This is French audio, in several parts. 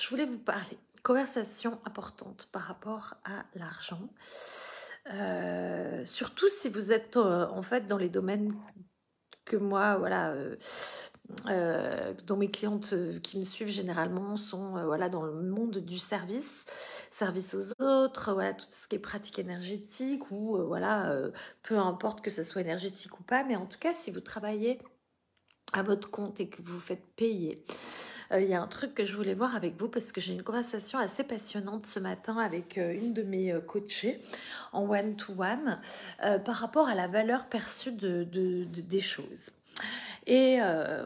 je voulais vous parler. Conversation importante par rapport à l'argent. Surtout si vous êtes en fait dans les domaines que moi, voilà, dont mes clientes qui me suivent généralement sont voilà, dans le monde du service, service aux autres, voilà, tout ce qui est pratique énergétique ou voilà, peu importe que ce soit énergétique ou pas, mais en tout cas, si vous travaillez à votre compte et que vous vous faites payer. Il y a un truc que je voulais voir avec vous parce que j'ai une conversation assez passionnante ce matin avec une de mes coachées en one-to-one par rapport à la valeur perçue des choses. Et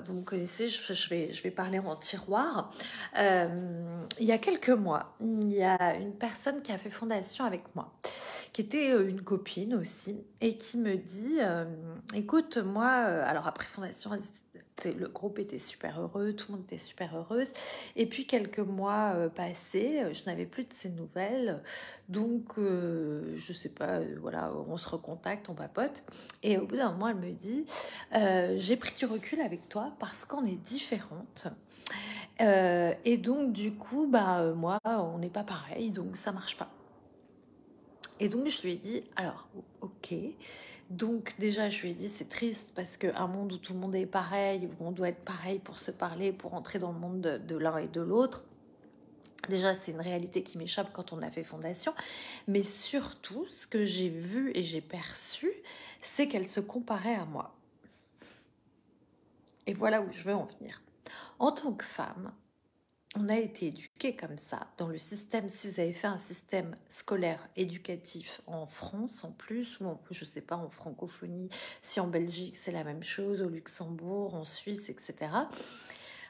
vous me connaissez, je vais parler en tiroir. Il y a quelques mois, il y a une personne qui a fait fondation avec moi, qui était une copine aussi, et qui me dit, écoute, moi, alors après fondation, le groupe était super heureux, tout le monde était super heureuse. Et puis quelques mois passés, je n'avais plus de ses nouvelles. Donc, je sais pas, voilà, on se recontacte, on papote. Et au bout d'un moment, elle me dit, j'ai pris du recul avec toi parce qu'on est différentes. Et donc, du coup, moi, on n'est pas pareil, donc ça marche pas. Et donc, je lui ai dit, alors, ok. Donc, déjà, je lui ai dit, c'est triste parce qu'un monde où tout le monde est pareil, où on doit être pareil pour se parler, pour entrer dans le monde de l'un et de l'autre. Déjà, c'est une réalité qui m'échappe quand on a fait fondation. Mais surtout, ce que j'ai vu et j'ai perçu, c'est qu'elle se comparait à moi. Et voilà où je veux en venir. En tant que femme, on a été éduqués comme ça dans le système. Si vous avez fait un système scolaire éducatif en France en plus, ou je ne sais pas, en francophonie, si en Belgique c'est la même chose, au Luxembourg, en Suisse, etc.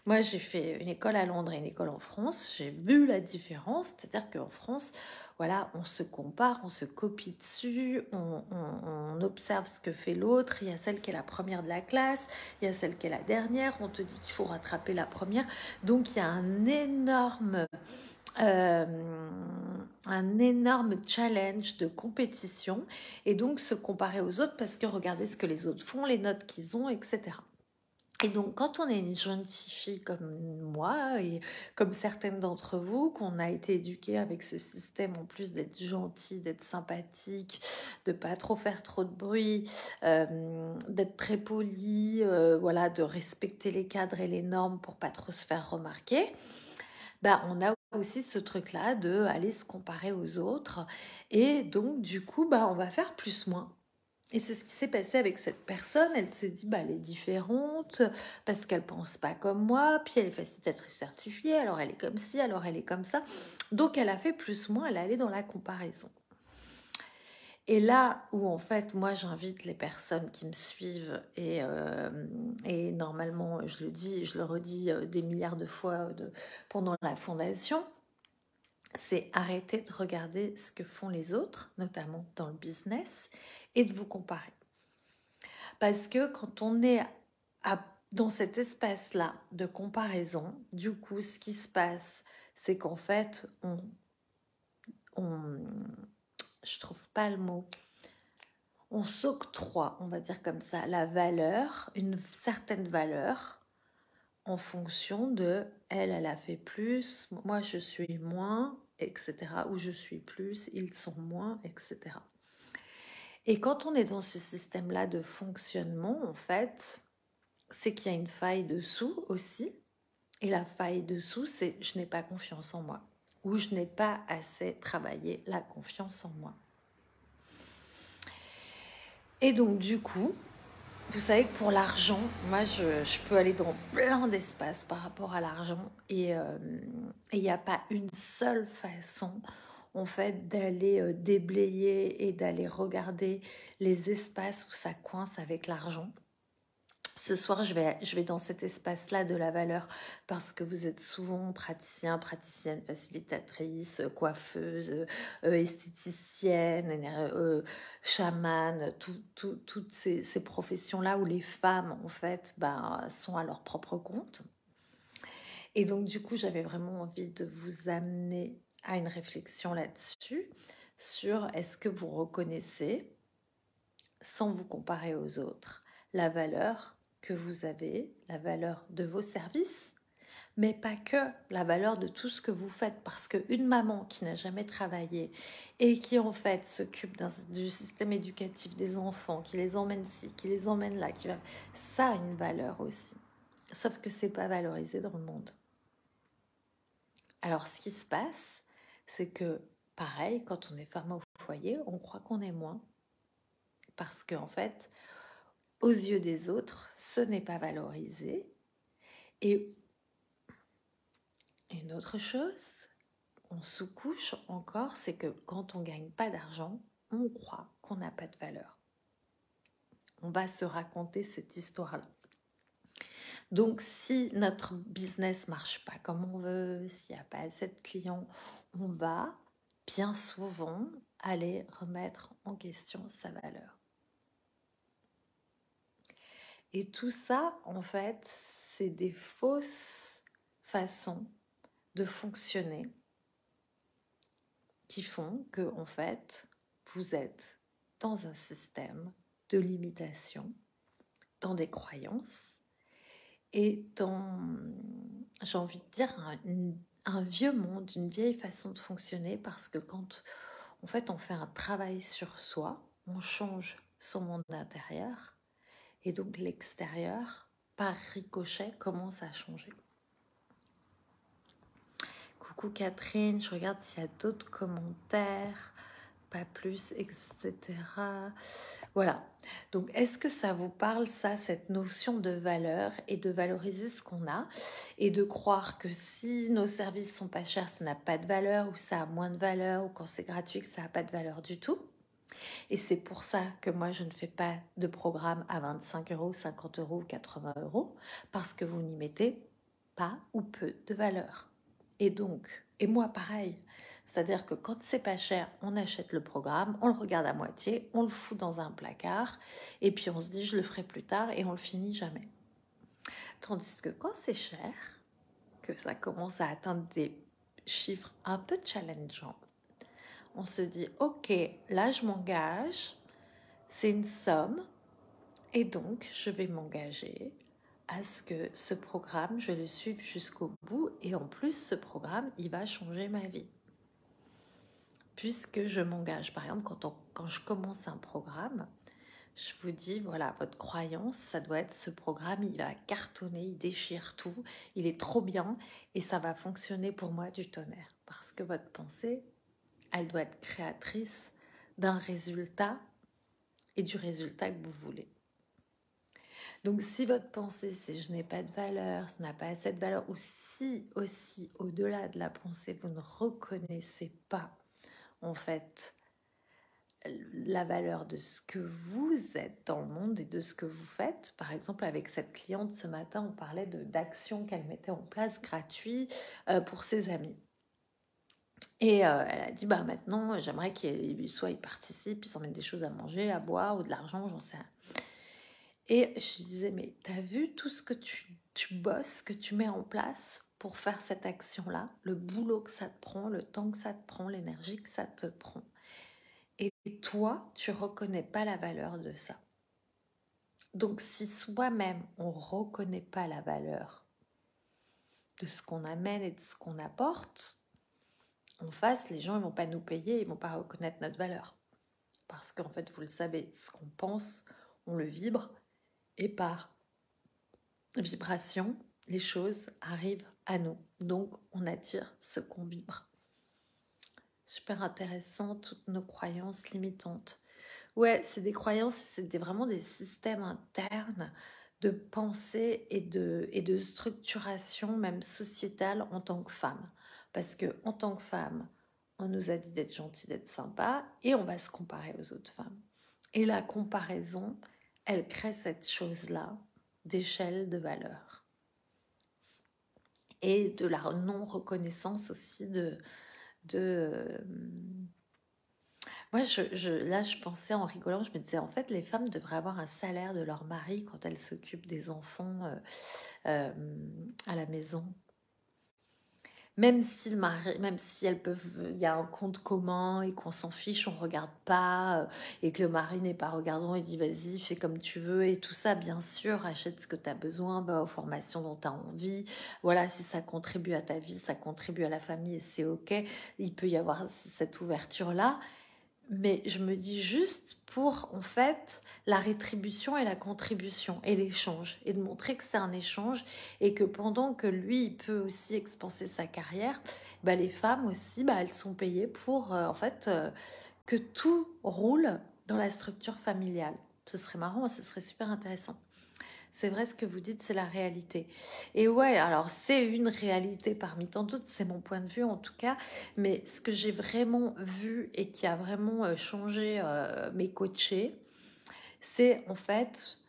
Moi, j'ai fait une école à Londres et une école en France. J'ai vu la différence, c'est-à-dire qu'en France, voilà, on se compare, on se copie dessus, on observe ce que fait l'autre. Il y a celle qui est la première de la classe, il y a celle qui est la dernière. On te dit qu'il faut rattraper la première. Donc, il y a un énorme challenge de compétition et donc se comparer aux autres parce que regardez ce que les autres font, les notes qu'ils ont, etc. Et donc, quand on est une jeune fille comme moi et comme certaines d'entre vous, qu'on a été éduquée avec ce système en plus d'être gentil, d'être sympathique, de pas trop faire trop de bruit, d'être très poli, voilà, de respecter les cadres et les normes pour pas trop se faire remarquer, on a aussi ce truc-là de aller se comparer aux autres et donc du coup, on va faire plus moins. Et c'est ce qui s'est passé avec cette personne. Elle s'est dit, elle est différente parce qu'elle pense pas comme moi, puis elle est facilitatrice certifiée, alors elle est comme ci, alors elle est comme ça. Donc elle a fait plus moins, elle est allée dans la comparaison. Et là où en fait, moi j'invite les personnes qui me suivent et normalement, je le dis, je le redis des milliards de fois pendant la fondation, c'est arrêter de regarder ce que font les autres, notamment dans le business, et de vous comparer. Parce que quand on est dans cet espace-là de comparaison, du coup, ce qui se passe, c'est qu'en fait, je trouve pas le mot, on s'octroie, on va dire comme ça, la valeur, une certaine valeur, en fonction de elle a fait plus, moi je suis moins, etc. Ou je suis plus, ils sont moins, etc. Et quand on est dans ce système-là de fonctionnement, en fait, c'est qu'il y a une faille dessous aussi. Et la faille dessous, c'est je n'ai pas confiance en moi. Ou je n'ai pas assez travaillé la confiance en moi. Et donc, du coup, vous savez que pour l'argent, moi, je peux aller dans plein d'espaces par rapport à l'argent. Et il n'y a pas une seule façon, en fait, d'aller déblayer et d'aller regarder les espaces où ça coince avec l'argent. Ce soir, je vais dans cet espace-là de la valeur parce que vous êtes souvent praticien, praticienne, facilitatrice, coiffeuse, esthéticienne, chamane, toutes ces professions-là où les femmes, en fait, sont à leur propre compte. Et donc, du coup, j'avais vraiment envie de vous amener à une réflexion là-dessus, sur est-ce que vous reconnaissez, sans vous comparer aux autres, la valeur que vous avez, la valeur de vos services, mais pas que, la valeur de tout ce que vous faites. Parce qu'une maman qui n'a jamais travaillé et qui en fait s'occupe du système éducatif des enfants, qui les emmène ci, qui les emmène là, ça a une valeur aussi. Sauf que c'est pas valorisé dans le monde. Alors ce qui se passe, c'est que pareil, quand on est femme au foyer, on croit qu'on est moins. Parce qu'en fait, aux yeux des autres, ce n'est pas valorisé. Et une autre chose, on sous-couche encore, c'est que quand on gagne pas d'argent, on croit qu'on n'a pas de valeur. On va se raconter cette histoire-là. Donc, si notre business marche pas comme on veut, s'il n'y a pas assez de clients, on va bien souvent aller remettre en question sa valeur. Et tout ça, en fait, c'est des fausses façons de fonctionner qui font que, en fait, vous êtes dans un système de limitation, dans des croyances et dans, j'ai envie de dire, un vieux monde, une vieille façon de fonctionner, parce que quand, en fait, on fait un travail sur soi, on change son monde intérieur et donc l'extérieur, par ricochet, commence à changer. Coucou Catherine, je regarde s'il y a d'autres commentaires, pas plus, etc. Voilà. Donc, est-ce que ça vous parle, ça, cette notion de valeur et de valoriser ce qu'on a et de croire que si nos services sont pas chers, ça n'a pas de valeur ou ça a moins de valeur ou quand c'est gratuit, que ça n'a pas de valeur du tout? Et c'est pour ça que moi, je ne fais pas de programme à 25 euros, 50 euros, 80 euros, parce que vous n'y mettez pas ou peu de valeur. Et donc, et moi pareil, c'est-à-dire que quand c'est pas cher, on achète le programme, on le regarde à moitié, on le fout dans un placard, et puis on se dit je le ferai plus tard, et on le finit jamais. Tandis que quand c'est cher, que ça commence à atteindre des chiffres un peu challengeants, on se dit ok, là je m'engage, c'est une somme, et donc je vais m'engager à ce que ce programme, je le suive jusqu'au bout, et en plus ce programme, il va changer ma vie. Puisque je m'engage, par exemple, quand je commence un programme, je vous dis, voilà, votre croyance, ça doit être ce programme, il va cartonner, il déchire tout, il est trop bien, et ça va fonctionner pour moi du tonnerre. Parce que votre pensée, elle doit être créatrice d'un résultat et du résultat que vous voulez. Donc, si votre pensée, c'est je n'ai pas de valeur, ça n'a pas assez de valeur, ou si aussi, au-delà de la pensée, vous ne reconnaissez pas, en fait, la valeur de ce que vous êtes dans le monde et de ce que vous faites. Par exemple, avec cette cliente ce matin, on parlait d'actions qu'elle mettait en place gratuites pour ses amis. Et elle a dit, bah maintenant, j'aimerais qu'ils participent, ils emmènent des choses à manger, à boire ou de l'argent, j'en sais rien. Et je lui disais, mais t'as vu tout ce que tu bosses, que tu mets en place pour faire cette action-là, le boulot que ça te prend, le temps que ça te prend, l'énergie que ça te prend. Et toi, tu reconnais pas la valeur de ça. Donc si soi-même, on reconnaît pas la valeur de ce qu'on amène et de ce qu'on apporte, en face, les gens ne vont pas nous payer, ils vont pas reconnaître notre valeur. Parce qu'en fait, vous le savez, ce qu'on pense, on le vibre, et par vibration, les choses arrivent à nous. Donc, on attire ce qu'on vibre. Super intéressant, toutes nos croyances limitantes. Ouais, c'est des croyances, c'est vraiment des systèmes internes de pensée et de structuration, même sociétale, en tant que femme. Parce que en tant que femme, on nous a dit d'être gentil, d'être sympa, et on va se comparer aux autres femmes. Et la comparaison, elle crée cette chose-là d'échelle de valeur. Et de la non-reconnaissance aussi moi, là, je pensais en rigolant, je me disais, en fait, les femmes devraient avoir un salaire de leur mari quand elles s'occupent des enfants à la maison. Même si le mari, même si elles peuvent, il y a un compte commun et qu'on s'en fiche, on regarde pas, et que le mari n'est pas regardant et dit vas-y, fais comme tu veux et tout ça, bien sûr, achète ce que tu as besoin, va aux formations dont tu as envie. Voilà, si ça contribue à ta vie, ça contribue à la famille et c'est ok. Il peut y avoir cette ouverture-là. Mais je me dis juste pour, en fait, la rétribution et la contribution et l'échange. Et de montrer que c'est un échange et que pendant que lui, il peut aussi expanser sa carrière, bah, les femmes aussi, bah, elles sont payées pour, en fait, que tout roule dans la structure familiale. Ce serait marrant, ce serait super intéressant. C'est vrai ce que vous dites, c'est la réalité. Et ouais, alors c'est une réalité parmi tant d'autres, c'est mon point de vue en tout cas, mais ce que j'ai vraiment vu et qui a vraiment changé mes coachés, c'est en fait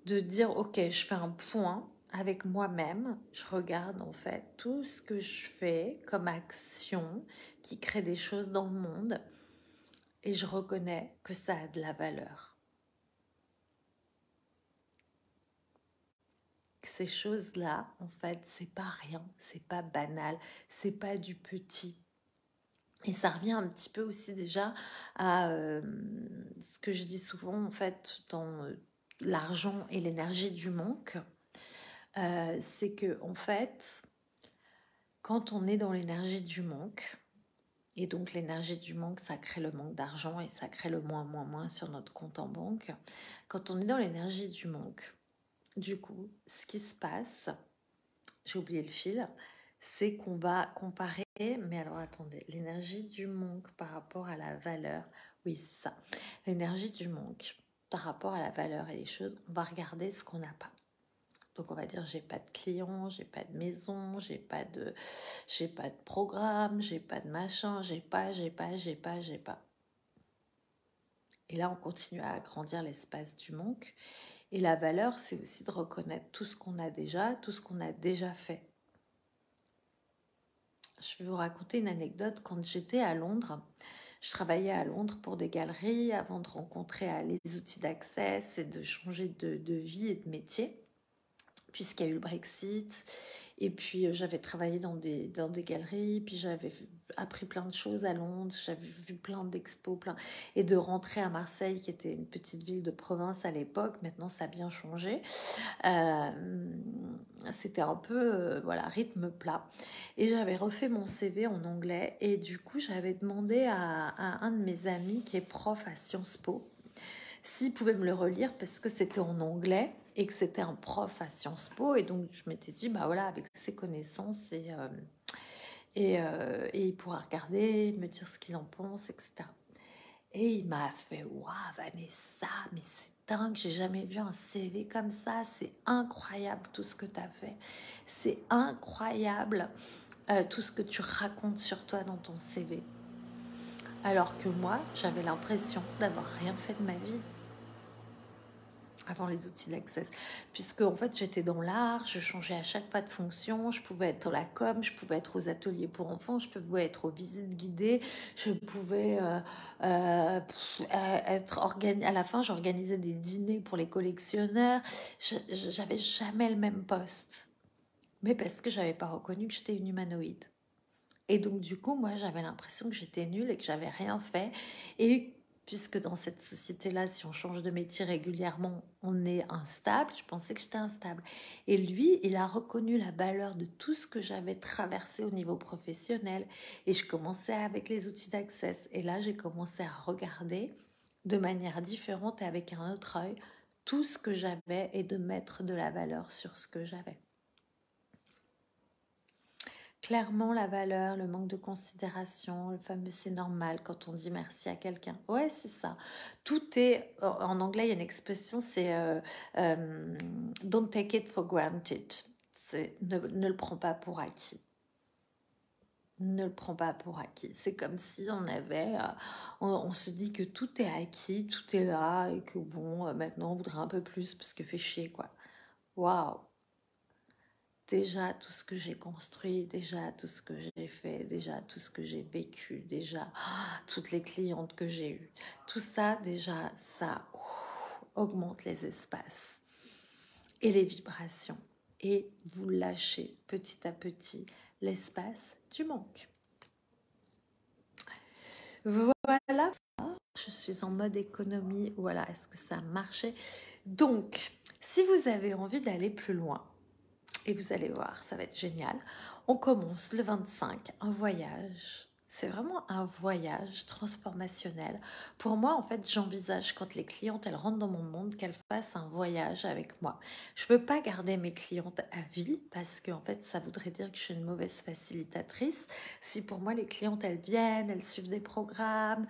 de dire, ok, je fais un point avec moi-même, je regarde en fait tout ce que je fais comme action qui crée des choses dans le monde et je reconnais que ça a de la valeur. Ces choses-là, en fait, c'est pas rien, c'est pas banal, c'est pas du petit. Et ça revient un petit peu aussi déjà à ce que je dis souvent, en fait, dans l'argent et l'énergie du manque. C'est que, en fait, quand on est dans l'énergie du manque, et donc l'énergie du manque, ça crée le manque d'argent et ça crée le moins sur notre compte en banque. Quand on est dans l'énergie du manque, du coup, ce qui se passe, j'ai oublié le fil, c'est qu'on va comparer, mais alors attendez, l'énergie du manque par rapport à la valeur, oui c'est ça, l'énergie du manque par rapport à la valeur et les choses, on va regarder ce qu'on n'a pas. Donc on va dire j'ai pas de clients, j'ai pas de maison, j'ai pas de programme, j'ai pas de machin, j'ai pas. Et là on continue à agrandir l'espace du manque. Et la valeur, c'est aussi de reconnaître tout ce qu'on a déjà, tout ce qu'on a déjà fait. Je vais vous raconter une anecdote. Quand j'étais à Londres, je travaillais à Londres pour des galeries avant de rencontrer les outils d'accès et de changer de vie et de métier, puisqu'il y a eu le Brexit. Et puis j'avais travaillé dans des galeries, puis j'avais appris plein de choses à Londres, j'avais vu plein d'expos, et de rentrer à Marseille, qui était une petite ville de province à l'époque. Maintenant, ça a bien changé. Euh, C'était un peu, voilà, rythme plat. Et j'avais refait mon CV en anglais. Et du coup, j'avais demandé à un de mes amis qui est prof à Sciences Po s'il pouvait me le relire parce que c'était en anglais et que c'était un prof à Sciences Po. Et donc, je m'étais dit, bah voilà, avec ses connaissances et il pourra regarder, me dire ce qu'il en pense, etc. Et il m'a fait, waouh, Vanessa, mais c'est dingue, j'ai jamais vu un CV comme ça, c'est incroyable tout ce que tu as fait, c'est incroyable tout ce que tu racontes sur toi dans ton CV. Alors que moi, j'avais l'impression d'avoir rien fait de ma vie avant les outils d'accès, puisque en fait j'étais dans l'art, je changeais à chaque fois de fonction, je pouvais être dans la com, je pouvais être aux ateliers pour enfants, je pouvais être aux visites guidées, je pouvais être à la fin j'organisais des dîners pour les collectionneurs, j'avais jamais le même poste, mais parce que j'avais pas reconnu que j'étais une humanoïde. Et donc du coup moi j'avais l'impression que j'étais nulle et que j'avais rien fait, et puisque dans cette société-là, si on change de métier régulièrement, on est instable, je pensais que j'étais instable. Et lui, il a reconnu la valeur de tout ce que j'avais traversé au niveau professionnel. Et je commençais avec les outils d'accès. Et là, j'ai commencé à regarder de manière différente et avec un autre œil tout ce que j'avais et de mettre de la valeur sur ce que j'avais. Clairement, la valeur, le manque de considération, le fameux c'est normal quand on dit merci à quelqu'un. Ouais, c'est ça. Tout est, en anglais, il y a une expression, c'est don't take it for granted. Ne le prends pas pour acquis. Ne le prends pas pour acquis. C'est comme si on avait, on se dit que tout est acquis, tout est là et que bon, maintenant on voudrait un peu plus parce que fait chier quoi. Waouh! Déjà tout ce que j'ai construit, déjà tout ce que j'ai fait, déjà tout ce que j'ai vécu, déjà toutes les clientes que j'ai eues. Tout ça, déjà, ça augmente les espaces et les vibrations. Et vous lâchez petit à petit l'espace du manque. Voilà, je suis en mode économie. Voilà, est-ce que ça a marché? Donc, si vous avez envie d'aller plus loin, et vous allez voir, ça va être génial, on commence le 25, un voyage. C'est vraiment un voyage transformationnel. Pour moi, en fait, j'envisage quand les clientes, elles rentrent dans mon monde, qu'elles fassent un voyage avec moi. Je ne peux pas garder mes clientes à vie parce que, en fait, ça voudrait dire que je suis une mauvaise facilitatrice. Si pour moi, les clientes, elles viennent, elles suivent des programmes,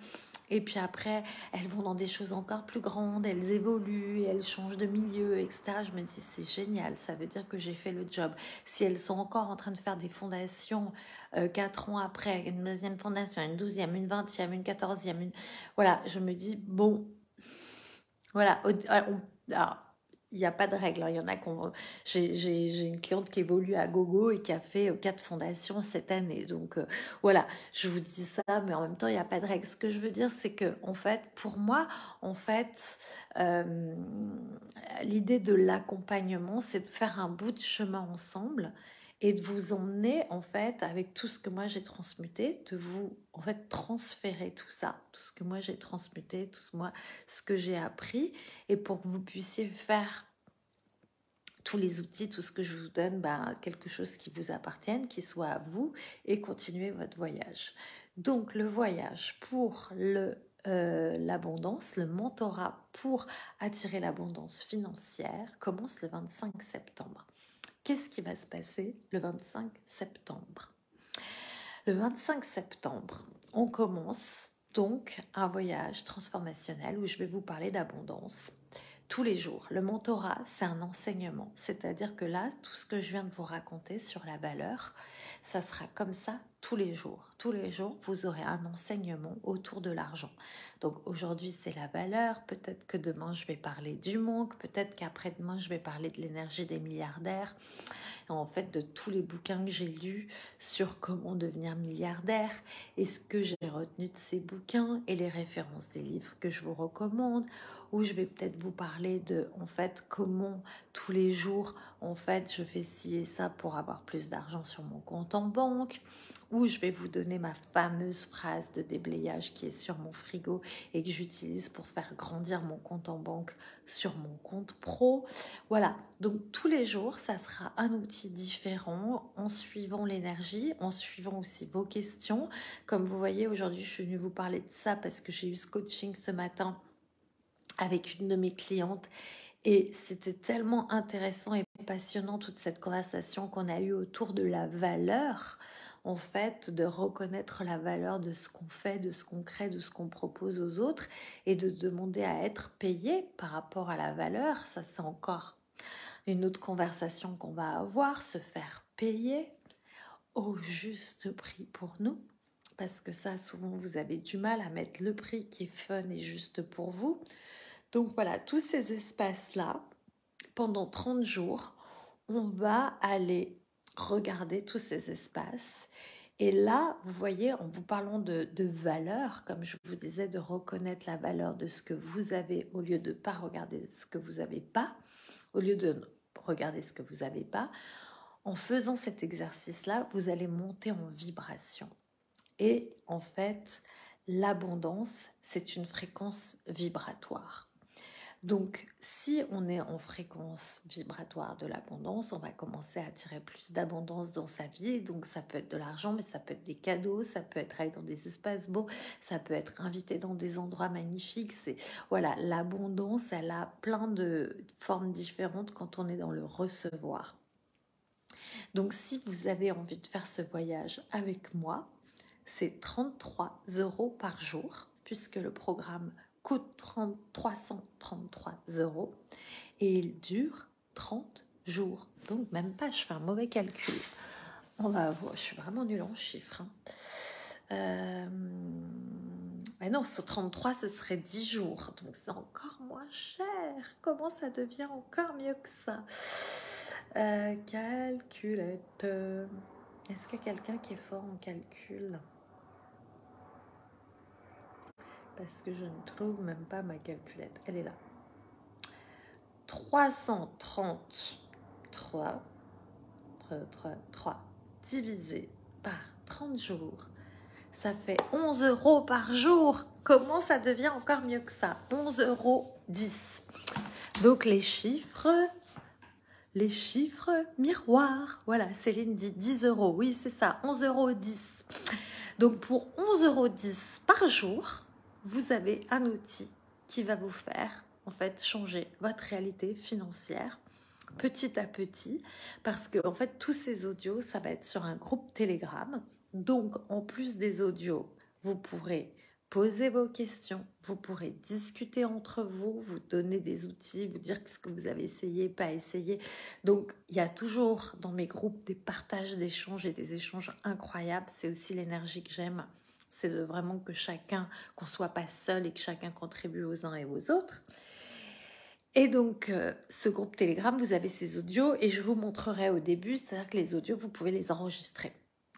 et puis après, elles vont dans des choses encore plus grandes, elles évoluent, elles changent de milieu, etc. Je me dis, c'est génial, ça veut dire que j'ai fait le job. Si elles sont encore en train de faire des fondations 4 ans après, une deuxième fondation, une 12e, une 20e, une 14e, voilà, je me dis, bon, voilà, alors, il n'y a pas de règle, hein. Il y en a qu'on... J'ai une cliente qui évolue à gogo et qui a fait 4 fondations cette année. Donc voilà, je vous dis ça, mais en même temps, il n'y a pas de règle. Ce que je veux dire, c'est que, en fait, pour moi, en fait, l'idée de l'accompagnement, c'est de faire un bout de chemin ensemble et de vous emmener, en fait, avec tout ce que moi j'ai transmuté, de vous, en fait, transférer tout ça, tout ce que moi j'ai transmuté, ce que j'ai appris, et pour que vous puissiez faire tous les outils, tout ce que je vous donne, quelque chose qui vous appartienne, qui soit à vous, et continuer votre voyage. Donc le voyage pour l'abondance, le mentorat pour attirer l'abondance financière commence le 25 septembre. Qu'est-ce qui va se passer le 25 septembre? Le 25 septembre, on commence donc un voyage transformationnel où je vais vous parler d'abondance tous les jours. Le mentorat, c'est un enseignement. C'est-à-dire que là, tout ce que je viens de vous raconter sur la valeur, ça sera comme ça tous les jours. Tous les jours, vous aurez un enseignement autour de l'argent. Donc aujourd'hui, c'est la valeur. Peut-être que demain, je vais parler du manque. Peut-être qu'après-demain, je vais parler de l'énergie des milliardaires. En fait, de tous les bouquins que j'ai lus sur comment devenir milliardaire et ce que j'ai retenu de ces bouquins et les références des livres que je vous recommande, où je vais peut-être vous parler de, en fait, comment tous les jours, en fait, je fais ci et ça pour avoir plus d'argent sur mon compte en banque, où je vais vous donner ma fameuse phrase de déblayage qui est sur mon frigo et que j'utilise pour faire grandir mon compte en banque sur mon compte pro. Voilà, donc tous les jours, ça sera un outil différent en suivant l'énergie, en suivant aussi vos questions. Comme vous voyez, aujourd'hui, je suis venue vous parler de ça parce que j'ai eu ce coaching ce matin avec une de mes clientes et c'était tellement intéressant et passionnant toute cette conversation qu'on a eue autour de la valeur, en fait, de reconnaître la valeur de ce qu'on fait, de ce qu'on crée, de ce qu'on propose aux autres et de demander à être payé par rapport à la valeur. Ça, c'est encore une autre conversation qu'on va avoir, se faire payer au juste prix pour nous. Parce que ça, souvent, vous avez du mal à mettre le prix qui est fun et juste pour vous. Donc voilà, tous ces espaces-là, pendant 30 jours, on va aller regarder tous ces espaces. Et là, vous voyez, en vous parlant de valeur, comme je vous disais, de reconnaître la valeur de ce que vous avez au lieu de ne pas regarder ce que vous n'avez pas, au lieu de regarder ce que vous n'avez pas, en faisant cet exercice-là, vous allez monter en vibration. Et en fait, l'abondance, c'est une fréquence vibratoire. Donc, si on est en fréquence vibratoire de l'abondance, on va commencer à attirer plus d'abondance dans sa vie. Donc, ça peut être de l'argent, mais ça peut être des cadeaux, ça peut être aller dans des espaces beaux, ça peut être invité dans des endroits magnifiques. Voilà, l'abondance, elle a plein de formes différentes quand on est dans le recevoir. Donc, si vous avez envie de faire ce voyage avec moi, c'est 33 € par jour, puisque le programme coûte 333 € et il dure 30 jours. Donc même pas, je fais un mauvais calcul. On va voir, je suis vraiment nulle en chiffres. Mais non, sur 33, ce serait 10 jours. Donc c'est encore moins cher. Comment ça devient encore mieux que ça? Calculette. Est-ce qu'il y a quelqu'un qui est fort en calcul? Parce que je ne trouve même pas ma calculette. Elle est là. 333 divisé par 30 jours, ça fait 11 € par jour. Comment ça devient encore mieux que ça? 11,10 €. Donc les chiffres miroirs. Voilà, Céline dit 10 €. Oui, c'est ça, 11,10 €. Donc pour 11,10 € par jour, vous avez un outil qui va vous faire en fait changer votre réalité financière petit à petit, parce que en fait tous ces audios, ça va être sur un groupe Telegram. Donc en plus des audios, vous pourrez poser vos questions, vous pourrez discuter entre vous, vous donner des outils, vous dire ce que vous avez essayé, pas essayé. Donc il y a toujours dans mes groupes des partages d'échanges et des échanges incroyables. C'est aussi l'énergie que j'aime, c'est de vraiment que chacun, qu'on soit pas seul et que chacun contribue aux uns et aux autres. Et donc, ce groupe Telegram, vous avez ces audios et je vous montrerai au début, c'est-à-dire que les audios, vous pouvez les enregistrer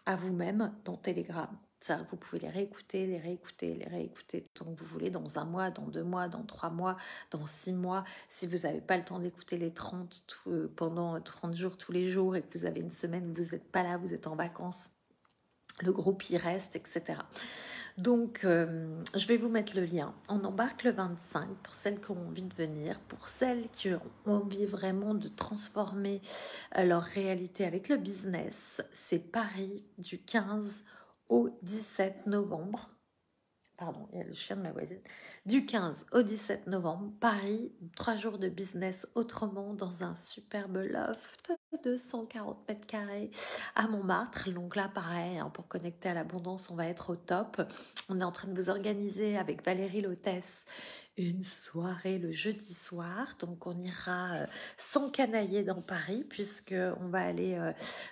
à vous-même dans Telegram. C'est-à-dire que vous pouvez les réécouter, les réécouter, les réécouter tant que vous voulez, dans 1 mois, dans 2 mois, dans 3 mois, dans 6 mois. Si vous n'avez pas le temps d'écouter les 30 pendant 30 jours tous les jours et que vous avez une semaine où vous n'êtes pas là, vous êtes en vacances, le groupe y reste, etc. Donc, je vais vous mettre le lien. On embarque le 25 pour celles qui ont envie de venir, pour celles qui ont envie vraiment de transformer leur réalité avec le business. C'est Paris du 15 au 17 novembre. Pardon, il y a le chien de ma voisine. Du 15 au 17 novembre, Paris, 3 jours de business autrement dans un superbe loft de 140 mètres carrés à Montmartre. Donc là, pareil, hein, pour connecter à l'abondance, on va être au top. On est en train de vous organiser avec Valérie l'hôtesse une soirée le jeudi soir. Donc on ira s'encanailler dans Paris puisqu'on va aller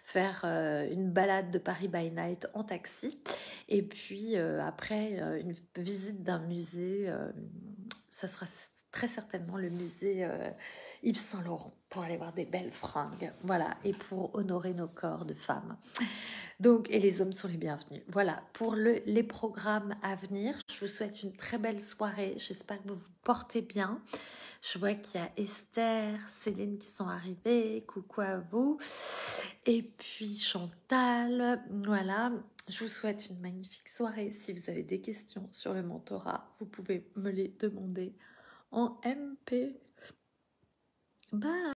faire une balade de Paris by Night en taxi. Et puis après, une visite d'un musée, ça sera très certainement le musée Yves Saint Laurent pour aller voir des belles fringues, voilà, et pour honorer nos corps de femmes. Donc, et les hommes sont les bienvenus. Voilà, pour les programmes à venir, je vous souhaite une très belle soirée. J'espère que vous vous portez bien. Je vois qu'il y a Esther, Céline qui sont arrivées. Coucou à vous. Et puis Chantal, voilà. Je vous souhaite une magnifique soirée. Si vous avez des questions sur le mentorat, vous pouvez me les demander en MP. Bye!